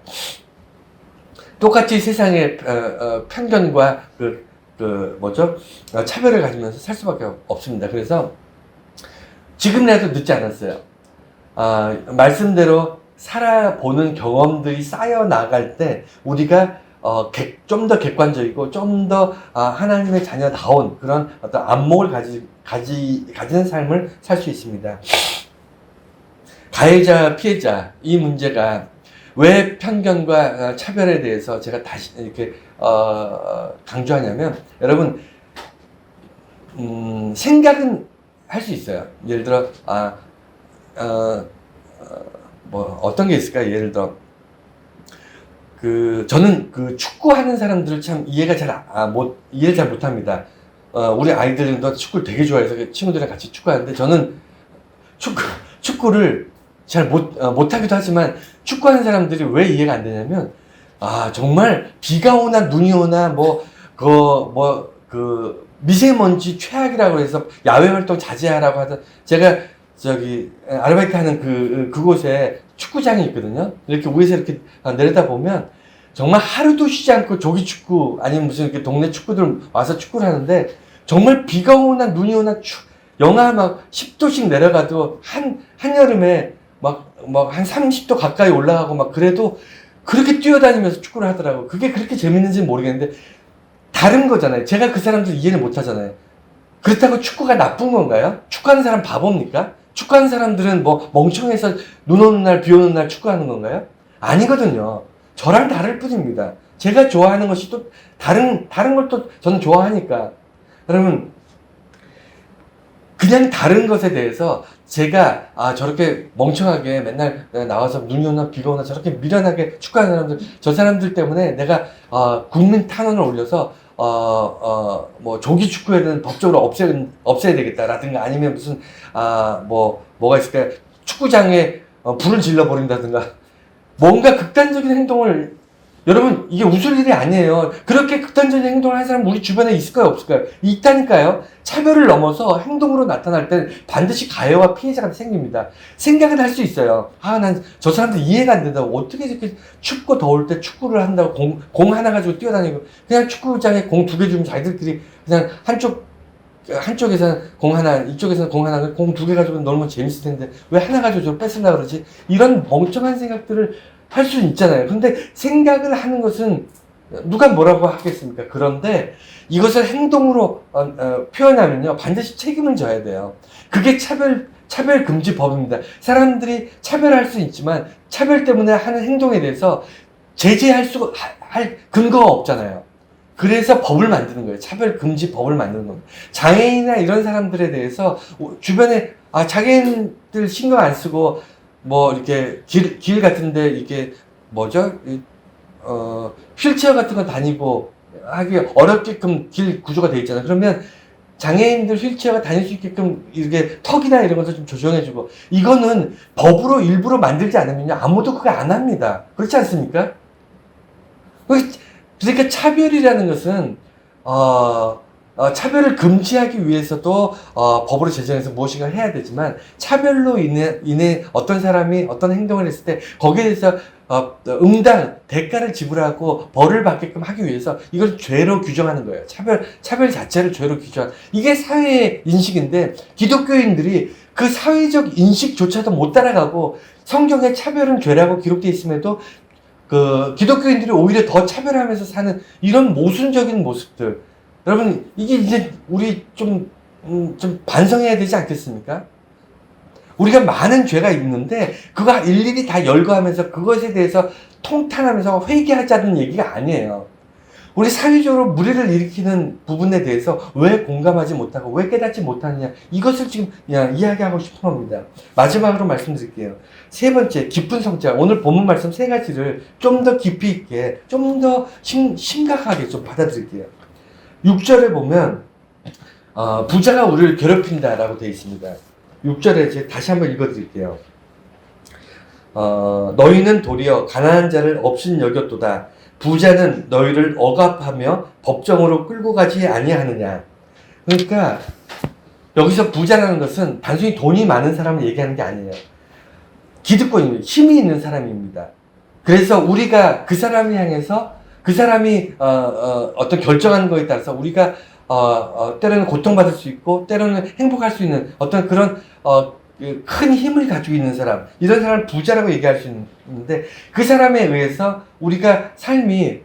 똑같이 세상의 편견과 차별을 가지면서 살 수밖에 없습니다. 그래서 지금이라도 늦지 않았어요. 말씀대로 살아보는 경험들이 쌓여 나갈 때 우리가 좀 더 객관적이고 좀 더 하나님의 자녀다운 그런 어떤 안목을 가지는 삶을 살 수 있습니다. 가해자, 피해자 이 문제가 왜 편견과 차별에 대해서 제가 다시 이렇게 강조하냐면 여러분 생각은 할 수 있어요. 예를 들어 뭐 어떤 게 있을까? 예를 들어 저는 축구하는 사람들을 참 이해를 잘 못합니다. 우리 아이들도 축구를 되게 좋아해서 친구들이랑 같이 축구하는데 저는 축구를 잘 못하기도 하지만 축구하는 사람들이 왜 이해가 안 되냐면 정말 비가 오나 눈이 오나 미세먼지 최악이라고 해서 야외 활동 자제하라고 하던 제가 아르바이트 하는 그곳에 축구장이 있거든요. 이렇게 위에서 이렇게 내려다 보면 정말 하루도 쉬지 않고 조기 축구 아니면 무슨 이렇게 동네 축구들 와서 축구를 하는데 정말 비가 오나 눈이 오나 영하 막 10도씩 내려가도 한여름에 한 30도 가까이 올라가고 막 그래도 그렇게 뛰어다니면서 축구를 하더라고. 그게 그렇게 재밌는지는 모르겠는데 다른 거잖아요. 제가 그 사람들 이해를 못 하잖아요. 그렇다고 축구가 나쁜 건가요? 축구하는 사람 바보입니까? 축구하는 사람들은 뭐 멍청해서 눈 오는 날, 비 오는 날 축구하는 건가요? 아니거든요. 저랑 다를 뿐입니다. 제가 좋아하는 것이 또 다른 걸 또 저는 좋아하니까. 여러분, 그냥 다른 것에 대해서 제가 저렇게 멍청하게 맨날 나와서 눈이 오나 비가 오나 저렇게 미련하게 축구하는 사람들, 저 사람들 때문에 내가 국민 탄원을 올려서 뭐 조기 축구에는 법적으로 없애야 되겠다라든가 아니면 무슨 뭐가 있을까요? 축구장에 불을 질러 버린다든가 뭔가 극단적인 행동을 여러분 이게 웃을 일이 아니에요. 그렇게 극단적인 행동을 하는 사람 우리 주변에 있을까요 없을까요? 있다니까요. 차별을 넘어서 행동으로 나타날 땐 반드시 가해와 피해자가 생깁니다. 생각은 할 수 있어요. 난 저 사람들 이해가 안 된다고 어떻게 이렇게 춥고 더울 때 축구를 한다고 공 하나 가지고 뛰어다니고 그냥 축구장에 공 2개 주면 자기들끼리 그냥 한쪽에서는 공 하나, 이쪽에서는 공 하나, 공 2개 가지고 놀면 재밌을 텐데 왜 하나 가지고 좀 뺏으려고 그러지? 이런 멍청한 생각들을 할 수는 있잖아요. 근데 생각을 하는 것은 누가 뭐라고 하겠습니까? 그런데 이것을 행동으로 표현하면요 반드시 책임을 져야 돼요. 그게 차별금지법입니다. 사람들이 차별할 수 있지만 차별 때문에 하는 행동에 대해서 할 근거가 없잖아요. 그래서 법을 만드는 거예요. 차별금지법을 만드는 겁니다. 장애인이나 이런 사람들에 대해서 주변에 장애인들 신경 안 쓰고 뭐 이렇게 길 같은데 이게 뭐죠? 휠체어 같은 거 다니고 하기 어렵게끔 길 구조가 되어 있잖아요. 그러면 장애인들 휠체어가 다닐 수 있게끔 이렇게 턱이나 이런 것을 좀 조정해주고 이거는 법으로 일부러 만들지 않으면 아무도 그거 안 합니다. 그렇지 않습니까? 그러니까 차별이라는 것은 차별을 금지하기 위해서도 법으로 제정해서 무엇인가 해야 되지만 차별로 인해 어떤 사람이 어떤 행동을 했을 때 거기에 대해서 응당 대가를 지불하고 벌을 받게끔 하기 위해서 이걸 죄로 규정하는 거예요. 차별 자체를 죄로 규정하는 이게 사회의 인식인데 기독교인들이 그 사회적 인식조차도 못 따라가고 성경에 차별은 죄라고 기록되어 있음에도 기독교인들이 오히려 더 차별하면서 사는 이런 모순적인 모습들. 여러분, 이게 이제 우리 좀 반성해야 되지 않겠습니까? 우리가 많은 죄가 있는데, 그거 일일이 다 열거하면서 그것에 대해서 통탄하면서 회개하자는 얘기가 아니에요. 우리 사회적으로 무리를 일으키는 부분에 대해서 왜 공감하지 못하고 왜 깨닫지 못하느냐, 이것을 지금 그냥 이야기하고 싶은 겁니다. 마지막으로 말씀드릴게요. 세 번째, 깊은 성찰. 오늘 본문 말씀 세 가지를 좀 더 깊이 있게, 좀 더 심각하게 좀 받아들일게요. 6절에 보면 부자가 우리를 괴롭힌다라고 되어 있습니다. 6절에 제가 다시 한번 읽어드릴게요. 너희는 도리어 가난한 자를 없인 여겼도다. 부자는 너희를 억압하며 법정으로 끌고 가지 아니하느냐. 그러니까 여기서 부자라는 것은 단순히 돈이 많은 사람을 얘기하는 게 아니에요. 기득권입니다. 힘이 있는 사람입니다. 그래서 우리가 그 사람을 향해서 그 사람이 어떤 결정하는 거에 따라서 우리가 때로는 고통받을 수 있고 때로는 행복할 수 있는 어떤 그런 큰 힘을 가지고 있는 사람, 이런 사람을 부자라고 얘기할 수 있는데 그 사람에 의해서 우리가 삶이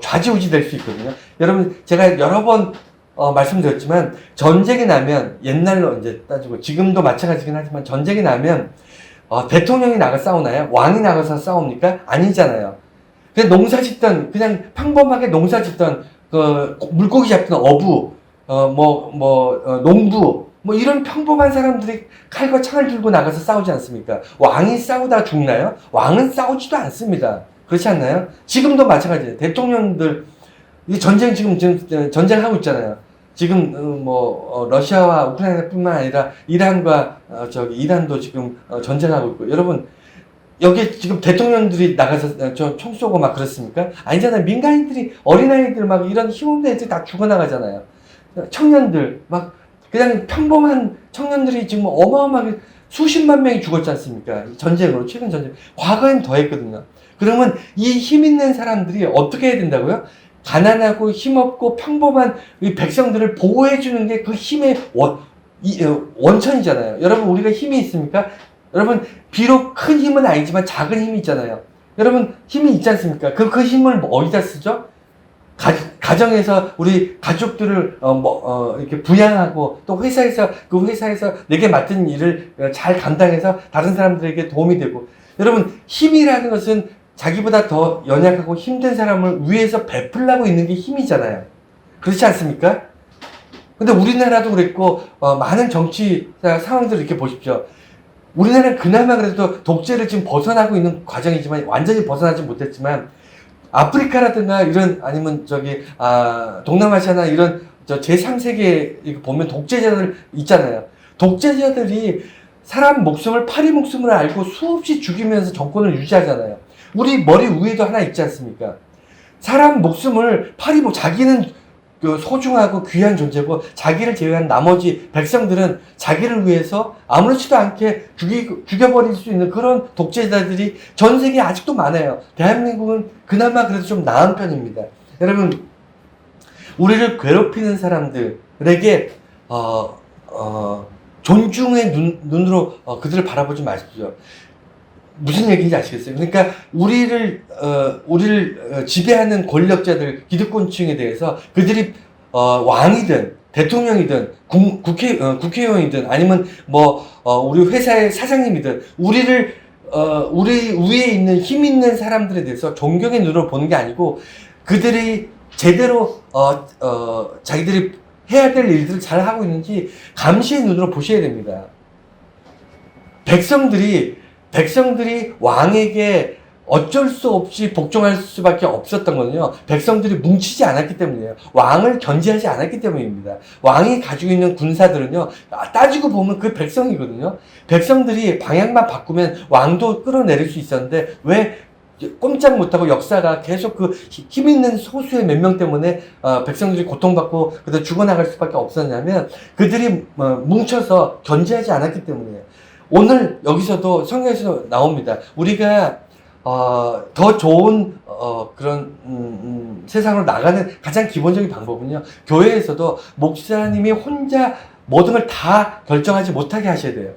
좌지우지 될 수 있거든요. 여러분, 제가 여러 번 말씀드렸지만, 전쟁이 나면, 옛날로 이제 따지고, 지금도 마찬가지긴 하지만, 전쟁이 나면, 대통령이 나가 싸우나요? 왕이 나가서 싸웁니까? 아니잖아요. 그냥 농사 짓던, 그냥 평범하게 농사 짓던, 물고기 잡던 어부, 농부, 이런 평범한 사람들이 칼과 창을 들고 나가서 싸우지 않습니까? 왕이 싸우다 죽나요? 왕은 싸우지도 않습니다. 그렇지 않나요? 지금도 마찬가지예요. 대통령들, 이 지금 전쟁하고 있잖아요. 지금, 러시아와 우크라이나뿐만 아니라 이란과, 이란도 지금 전쟁하고 있고. 여러분, 여기 지금 대통령들이 나가서 총 쏘고 막 그렇습니까? 아니잖아요. 민간인들이, 어린아이들 막 이런 힘없는 애들 다 죽어나가잖아요. 청년들, 막, 그냥 평범한 청년들이 지금 어마어마하게 수십만 명이 죽었지 않습니까? 전쟁으로, 최근 전쟁. 과거엔 더 했거든요. 그러면 이 힘 있는 사람들이 어떻게 해야 된다고요? 가난하고 힘없고 평범한 이 백성들을 보호해주는 게 그 힘의 원천이잖아요. 여러분, 우리가 힘이 있습니까? 여러분, 비록 큰 힘은 아니지만 작은 힘이 있잖아요. 여러분, 힘이 있지 않습니까? 그 힘을 어디다 쓰죠? 가정에서 우리 가족들을 이렇게 부양하고, 또 그 회사에서 내게 맡은 일을 잘 감당해서 다른 사람들에게 도움이 되고. 여러분, 힘이라는 것은 자기보다 더 연약하고 힘든 사람을 위해서 베풀라고 있는 게 힘이잖아요. 그렇지 않습니까? 근데 우리나라도 그랬고, 많은 정치 상황들을 이렇게 보십시오. 우리나라는 그나마 그래도 독재를 지금 벗어나고 있는 과정이지만, 완전히 벗어나지 못했지만, 아프리카라든가 이런, 아니면 동남아시아나 이런 제3세계에 보면 독재자들 있잖아요. 독재자들이 사람 목숨을 파리 목숨을 알고 수없이 죽이면서 정권을 유지하잖아요. 우리 머리 위에도 하나 있지 않습니까? 사람 목숨을 자기는 소중하고 귀한 존재고, 자기를 제외한 나머지 백성들은 자기를 위해서 아무렇지도 않게 죽여버릴 수 있는 그런 독재자들이 전 세계에 아직도 많아요. 대한민국은 그나마 그래도 좀 나은 편입니다. 여러분, 우리를 괴롭히는 사람들에게 존중의 눈으로 그들을 바라보지 마십시오. 무슨 얘기인지 아시겠어요? 그러니까 우리를 지배하는 권력자들, 기득권층에 대해서 그들이 왕이든 대통령이든 국회의원이든 아니면 우리 회사의 사장님이든 우리 위에 있는 힘 있는 사람들에 대해서 존경의 눈으로 보는 게 아니고, 그들이 제대로 자기들이 해야 될 일들을 잘 하고 있는지 감시의 눈으로 보셔야 됩니다. 백성들이 왕에게 어쩔 수 없이 복종할 수밖에 없었던 거는요, 백성들이 뭉치지 않았기 때문이에요. 왕을 견제하지 않았기 때문입니다. 왕이 가지고 있는 군사들은요, 따지고 보면 그 백성이거든요. 백성들이 방향만 바꾸면 왕도 끌어내릴 수 있었는데, 왜 꼼짝 못하고 역사가 계속 그 힘 있는 소수의 몇 명 때문에 백성들이 고통받고 그들 죽어나갈 수밖에 없었냐면, 그들이 뭉쳐서 견제하지 않았기 때문이에요. 오늘 여기서도 성경에서 나옵니다. 우리가 더 좋은 그런 세상으로 나가는 가장 기본적인 방법은요, 교회에서도 목사님이 혼자 모든 걸 다 결정하지 못하게 하셔야 돼요.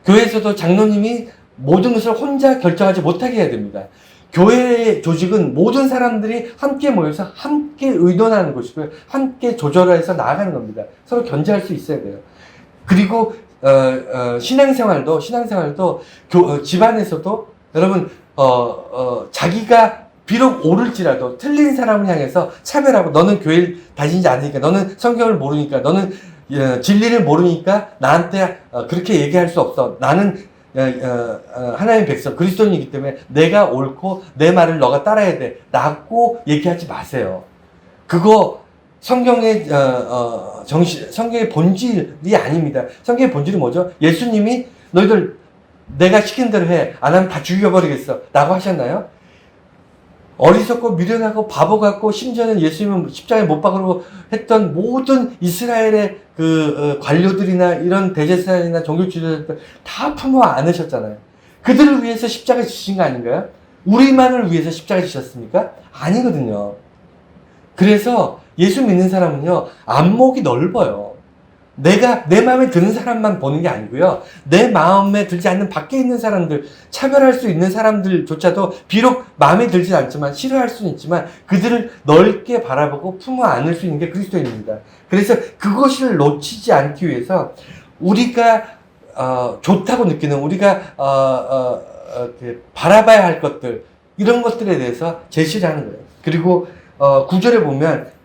교회에서도 장로님이 모든 것을 혼자 결정하지 못하게 해야 됩니다. 교회의 조직은 모든 사람들이 함께 모여서 함께 의논하는 것이고요, 함께 조절해서 나아가는 겁니다. 서로 견제할 수 있어야 돼요. 그리고 신앙생활도 집안에서도 여러분, 자기가 비록 옳을지라도 틀린 사람을 향해서 차별하고, 너는 교회를 다니지 않으니까, 너는 성경을 모르니까, 너는 진리를 모르니까 나한테 그렇게 얘기할 수 없어. 나는 하나님의 백성, 그리스도인이기 때문에 내가 옳고 내 말을 너가 따라야 돼 라고 얘기하지 마세요. 그거 성경의 성경의 본질이 아닙니다. 성경의 본질이 뭐죠? 예수님이 너희들 내가 시킨 대로 해, 안 하면 다 죽여버리겠어 라고 하셨나요? 어리석고 미련하고 바보 같고, 심지어는 예수님은 십자가에 못 박으려고 했던 모든 이스라엘의 관료들이나 이런 대제사장이나 종교 지도자들 다 품어 안으셨잖아요. 그들을 위해서 십자가 지신 거 아닌가요? 우리만을 위해서 십자가 지셨습니까? 아니거든요. 그래서 예수 믿는 사람은요, 안목이 넓어요. 내 마음에 드는 사람만 보는 게 아니고요. 내 마음에 들지 않는 밖에 있는 사람들, 차별할 수 있는 사람들조차도 비록 마음에 들지 않지만, 싫어할 수는 있지만, 그들을 넓게 바라보고 품어 안을 수 있는 게 그리스도인입니다. 그래서 그것을 놓치지 않기 위해서 우리가 좋다고 느끼는, 우리가 바라봐야 할 것들, 이런 것들에 대해서 제시를 하는 거예요. 그리고 9절에 보면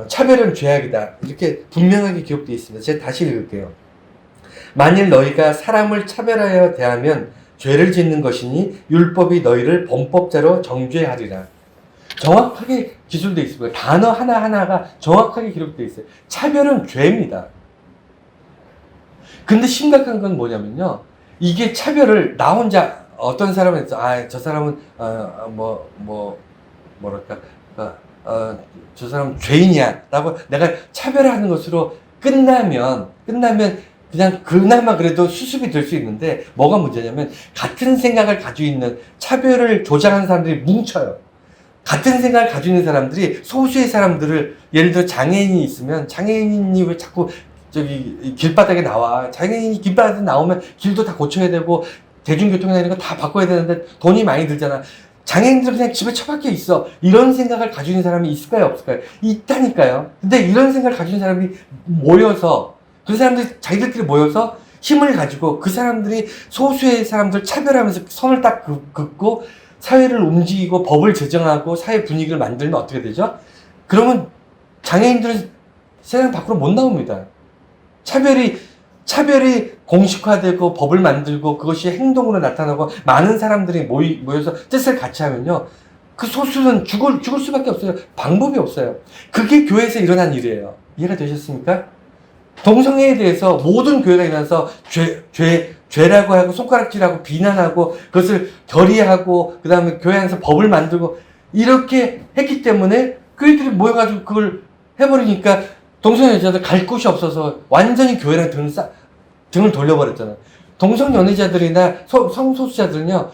차별은 죄악이다, 이렇게 분명하게 기록되어 있습니다. 제가 다시 읽을게요. 만일 너희가 사람을 차별하여 대하면 죄를 짓는 것이니 율법이 너희를 범법자로 정죄하리라. 정확하게 기술되어 있습니다. 단어 하나하나가 정확하게 기록되어 있어요. 차별은 죄입니다. 근데 심각한 건 뭐냐면요, 이게 차별을 나 혼자, 어떤 사람은 저 사람은 뭐랄까, 저 사람은 죄인이야 라고 내가 차별하는 것으로 끝나면 그냥 그나마 그래도 수습이 될 수 있는데, 뭐가 문제냐면 같은 생각을 가지고 있는, 차별을 조장하는 사람들이 뭉쳐요. 같은 생각을 가지고 있는 사람들이 소수의 사람들을, 예를 들어 장애인이 있으면 장애인이 왜 자꾸 저기 길바닥에 나와, 장애인이 길바닥에 나오면 길도 다 고쳐야 되고 대중교통이나 이런 거 다 바꿔야 되는데 돈이 많이 들잖아. 장애인들 그냥 집에 처박혀 있어, 이런 생각을 가지고 있는 사람이 있을까요, 없을까요? 있다니까요. 근데 이런 생각을 가지고 있는 사람이 모여서, 그 사람들이 자기들끼리 모여서 힘을 가지고 그 사람들이 소수의 사람들 차별하면서 선을 딱 긋고 사회를 움직이고 법을 제정하고 사회 분위기를 만들면 어떻게 되죠? 그러면 장애인들은 세상 밖으로 못 나옵니다. 차별이 공식화되고 법을 만들고 그것이 행동으로 나타나고 많은 사람들이 모여서 뜻을 같이 하면요, 그 소수는 죽을 수밖에 없어요. 방법이 없어요. 그게 교회에서 일어난 일이에요. 이해가 되셨습니까? 동성애에 대해서 모든 교회가 일어나서 죄라고 하고 손가락질하고 비난하고 그것을 결의하고 그 다음에 교회 안에서 법을 만들고 이렇게 했기 때문에 교회들이 모여가지고 그걸 해버리니까 동성 연애자들 갈 곳이 없어서 완전히 교회랑 등을 돌려버렸잖아요. 동성 연애자들이나 성소수자들은요,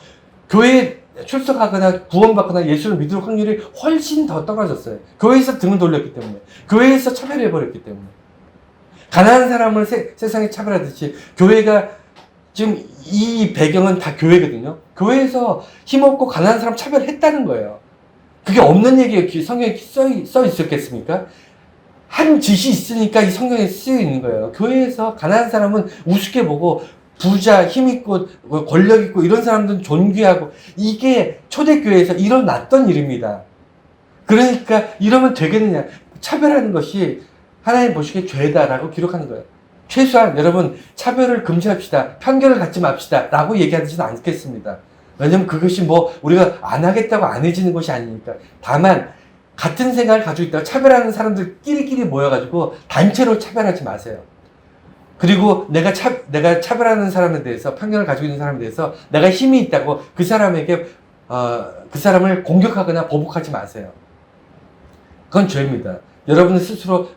교회에 출석하거나 구원받거나 예수를 믿을 확률이 훨씬 더 떨어졌어요. 교회에서 등을 돌렸기 때문에, 교회에서 차별해버렸기 때문에. 가난한 사람을 세상에 차별하듯이 교회가, 지금 이 배경은 다 교회거든요. 교회에서 힘없고 가난한 사람 차별했다는 거예요. 그게 없는 얘기에 성경에 써 있었겠습니까? 한 짓이 있으니까 이 성경에 쓰여 있는 거예요. 교회에서 가난한 사람은 우습게 보고 부자, 힘있고 권력있고 이런 사람들은 존귀하고, 이게 초대교회에서 일어났던 일입니다. 그러니까 이러면 되겠느냐. 차별하는 것이 하나님 보시기에 죄다라고 기록하는 거예요. 최소한 여러분, 차별을 금지합시다, 편견을 갖지 맙시다 라고 얘기하지는 않겠습니다. 왜냐면 그것이 우리가 안 하겠다고 안 해지는 것이 아니니까. 다만 같은 생각을 가지고 있다가 차별하는 사람들끼리 모여가지고 단체로 차별하지 마세요. 그리고 내가 차별하는 사람에 대해서, 편견을 가지고 있는 사람에 대해서 내가 힘이 있다고 그 사람에게 그 사람을 공격하거나 보복하지 마세요. 그건 죄입니다. 여러분은 스스로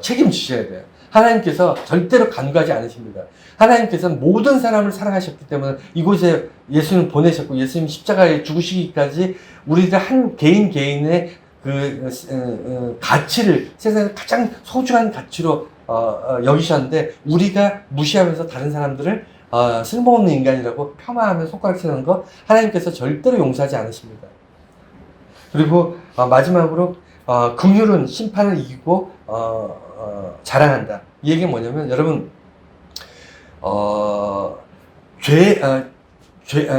책임지셔야 돼요. 하나님께서 절대로 간과하지 않으십니다. 하나님께서는 모든 사람을 사랑하셨기 때문에 이곳에 예수님 보내셨고, 예수님 십자가에 죽으시기까지 우리들 한 개인의 그 가치를, 세상에서 가장 소중한 가치로 여기셨는데, 우리가 무시하면서 다른 사람들을 쓸모없는 인간이라고 폄하하며 손가락 치는 거 하나님께서 절대로 용서하지 않으십니다. 그리고 마지막으로 긍휼은 심판을 이기고 자랑한다. 이 얘기는 뭐냐면, 여러분,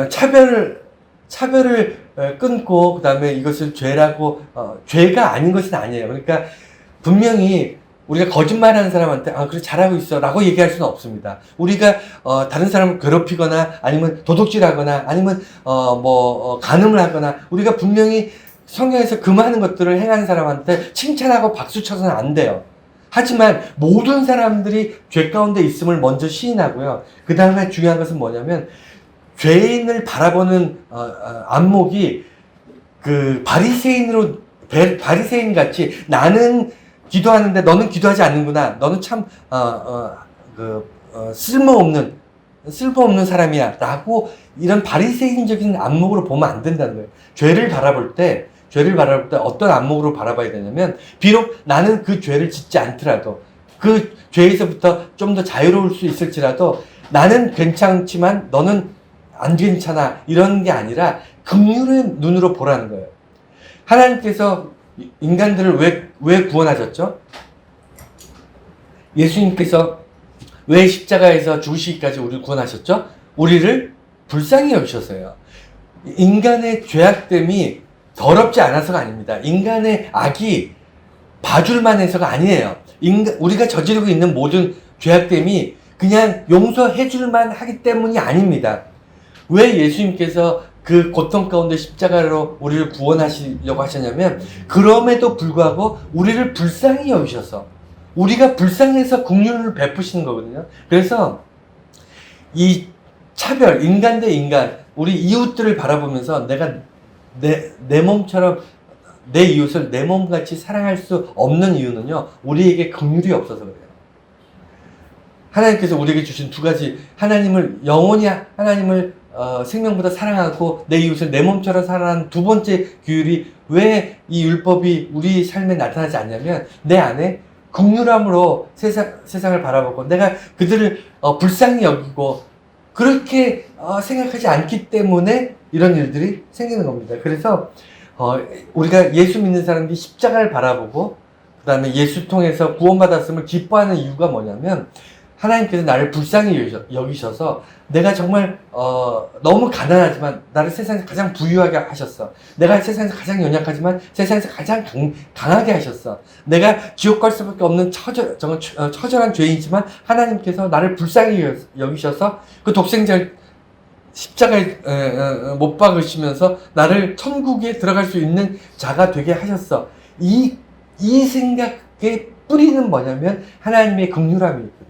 차별을 끊고 그 다음에 이것을 죄라고, 죄가 아닌 것은 아니에요. 그러니까 분명히 우리가 거짓말하는 사람한테 그래 잘하고 있어 라고 얘기할 수는 없습니다. 우리가 다른 사람을 괴롭히거나 아니면 도둑질하거나 아니면 간음을 하거나, 우리가 분명히 성경에서 금하는 것들을 행하는 사람한테 칭찬하고 박수 쳐서는 안 돼요. 하지만 모든 사람들이 죄 가운데 있음을 먼저 시인하고요. 그 다음에 중요한 것은 뭐냐면, 죄인을 바라보는 안목이 그 바리새인 같이, 나는 기도하는데 너는 기도하지 않는구나, 너는 참 쓸모없는 사람이야 라고, 이런 바리새인적인 안목으로 보면 안 된다는 거예요. 죄를 바라볼 때 죄를 바라볼 때 어떤 안목으로 바라봐야 되냐면, 비록 나는 그 죄를 짓지 않더라도, 그 죄에서부터 좀 더 자유로울 수 있을지라도, 나는 괜찮지만 너는 안 괜찮아, 이런 게 아니라 긍휼의 눈으로 보라는 거예요. 하나님께서 인간들을 왜 구원하셨죠? 예수님께서 왜 십자가에서 죽으시기까지 우리를 구원하셨죠? 우리를 불쌍히 여기셔서요. 인간의 죄악됨이 더럽지 않아서가 아닙니다. 인간의 악이 봐줄만 해서가 아니에요. 우리가 저지르고 있는 모든 죄악됨이 그냥 용서해줄만 하기 때문이 아닙니다. 왜 예수님께서 그 고통 가운데 십자가로 우리를 구원하시려고 하셨냐면, 그럼에도 불구하고 우리를 불쌍히 여기셔서, 우리가 불쌍해서 긍휼을 베푸시는 거거든요. 그래서 이 차별, 인간 대 인간, 우리 이웃들을 바라보면서 내가 내 몸처럼 내 이웃을 내 몸같이 사랑할 수 없는 이유는요, 우리에게 긍휼이 없어서 그래요. 하나님께서 우리에게 주신 두 가지, 영원히 하나님을 생명보다 사랑하고 내 이웃을 내 몸처럼 사랑하는 두 번째 규율이 왜 이 율법이 우리 삶에 나타나지 않냐면, 내 안에 긍휼함으로 세상을 바라보고 내가 그들을 불쌍히 여기고 그렇게 생각하지 않기 때문에 이런 일들이 생기는 겁니다. 그래서 우리가 예수 믿는 사람들이 십자가를 바라보고 그 다음에 예수 통해서 구원받았음을 기뻐하는 이유가 뭐냐면, 하나님께서 나를 불쌍히 여기셔서 내가 정말 너무 가난하지만 나를 세상에서 가장 부유하게 하셨어. 내가 세상에서 가장 연약하지만 세상에서 가장 강하게 하셨어. 내가 지옥 갈 수밖에 없는 처절한 죄인이지만 하나님께서 나를 불쌍히 여기셔서 그 독생자를 십자가에 못 박으시면서 나를 천국에 들어갈 수 있는 자가 되게 하셨어. 이 생각의 뿌리는 뭐냐면 하나님의 긍휼함이 있거든요.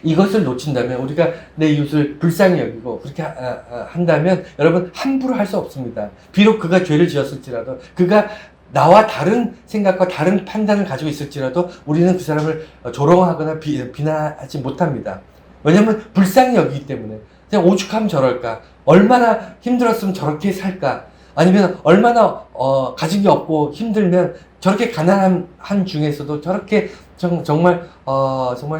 이것을 놓친다면, 우리가 내 이웃을 불쌍히 여기고 그렇게 한다면 여러분 함부로 할 수 없습니다. 비록 그가 죄를 지었을지라도, 그가 나와 다른 생각과 다른 판단을 가지고 있을지라도 우리는 그 사람을 조롱하거나 비난하지 못합니다. 왜냐하면 불쌍히 여기기 때문에. 그냥 오죽하면 저럴까, 얼마나 힘들었으면 저렇게 살까, 아니면 얼마나 가진 게 없고 힘들면 저렇게 가난한 중에서도 저렇게 정말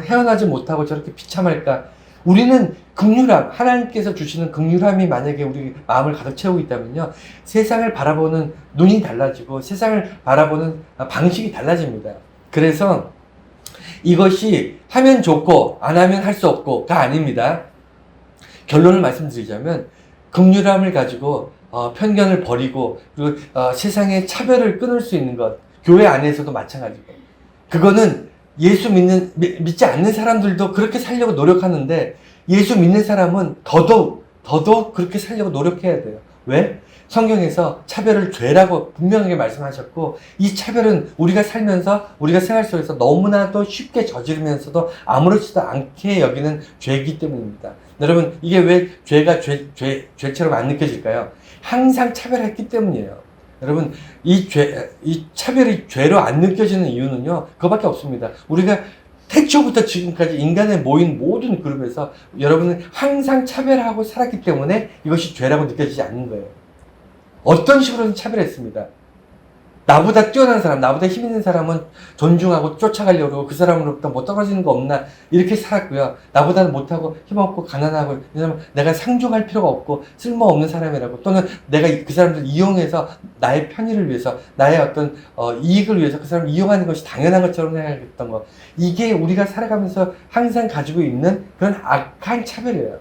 헤어나지 못하고 저렇게 비참할까. 우리는 긍휼함, 하나님께서 주시는 긍휼함이 만약에 우리 마음을 가득 채우고 있다면요, 세상을 바라보는 눈이 달라지고 세상을 바라보는 방식이 달라집니다. 그래서 이것이 하면 좋고 안 하면 할 수 없고가 아닙니다. 결론을 말씀드리자면, 긍휼함을 가지고 편견을 버리고, 그리고 세상의 차별을 끊을 수 있는 것, 교회 안에서도 마찬가지고, 그거는 믿지 않는 사람들도 그렇게 살려고 노력하는데, 예수 믿는 사람은 더더욱 그렇게 살려고 노력해야 돼요. 왜? 성경에서 차별을 죄라고 분명하게 말씀하셨고, 이 차별은 우리가 살면서, 우리가 생활 속에서 너무나도 쉽게 저지르면서도 아무렇지도 않게 여기는 죄이기 때문입니다. 여러분, 이게 왜 죄가 죄처럼 안 느껴질까요? 항상 차별했기 때문이에요. 여러분, 이 차별이 죄로 안 느껴지는 이유는요, 그거밖에 없습니다. 우리가 태초부터 지금까지 인간의 모인 모든 그룹에서 여러분은 항상 차별하고 살았기 때문에 이것이 죄라고 느껴지지 않는 거예요. 어떤 식으로든 차별했습니다. 나보다 뛰어난 사람, 나보다 힘 있는 사람은 존중하고 쫓아가려고 그러고, 그 사람으로부터 뭐 떨어지는 거 없나 이렇게 살았고요. 나보다는 못하고 힘없고 가난하고, 왜냐면 내가 상종할 필요가 없고 쓸모없는 사람이라고, 또는 내가 그 사람들 이용해서 나의 편의를 위해서, 나의 어떤 이익을 위해서 그 사람을 이용하는 것이 당연한 것처럼 생각했던 거, 이게 우리가 살아가면서 항상 가지고 있는 그런 악한 차별이에요.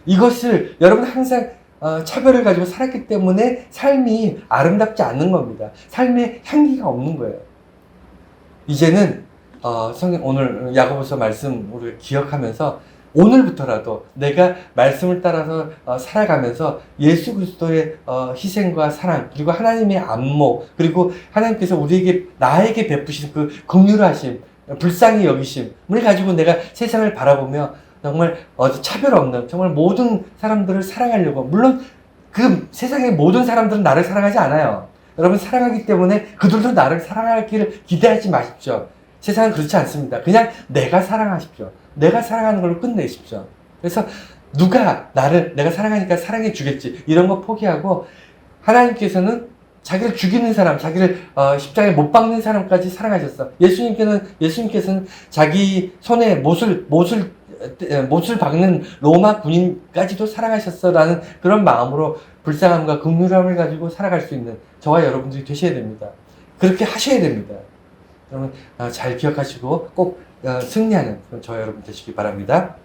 이것을 여러분 항상 차별을 가지고 살았기 때문에 삶이 아름답지 않는 겁니다. 삶에 향기가 없는 거예요. 이제는 성경 오늘 야고보서 말씀 우리가 기억하면서 오늘부터라도 내가 말씀을 따라서 살아가면서 예수 그리스도의 희생과 사랑, 그리고 하나님의 안목, 그리고 하나님께서 나에게 베푸신 그 긍휼하심, 불쌍히 여기심을 가지고 내가 세상을 바라보며 정말 차별 없는, 정말 모든 사람들을 사랑하려고, 물론 그 세상의 모든 사람들은 나를 사랑하지 않아요. 여러분, 사랑하기 때문에 그들도 나를 사랑하기를 기대하지 마십시오. 세상은 그렇지 않습니다. 그냥 내가 사랑하십시오. 내가 사랑하는 걸로 끝내십시오. 그래서 누가 내가 사랑하니까 사랑해 주겠지, 이런 거 포기하고, 하나님께서는 자기를 죽이는 사람, 자기를 십자가에 못 박는 사람까지 사랑하셨어. 예수님께서는 자기 손에 못을 박는 로마 군인까지도 사랑하셨어라는 그런 마음으로 불쌍함과 긍휼함을 가지고 살아갈 수 있는 저와 여러분들이 되셔야 됩니다. 그렇게 하셔야 됩니다. 여러분 잘 기억하시고 꼭 승리하는 저와 여러분 되시기 바랍니다.